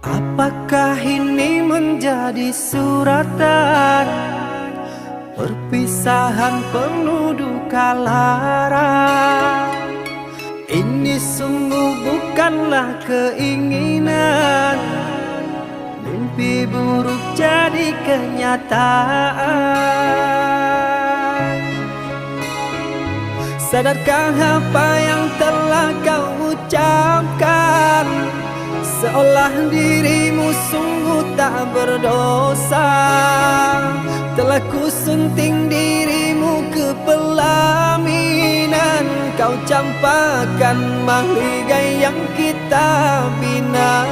Apakah ini menjadi suratan perpisahan penuh duka lara? Ini sungguh bukanlah keinginan, mimpi buruk jadi kenyataan. Sadarkah apa yang telah kau ucapkan? Seolah dirimu sungguh tak berdosa. Telah ku sunting dirimu ke pelaminan, kau campakkan mahligai yang kita bina.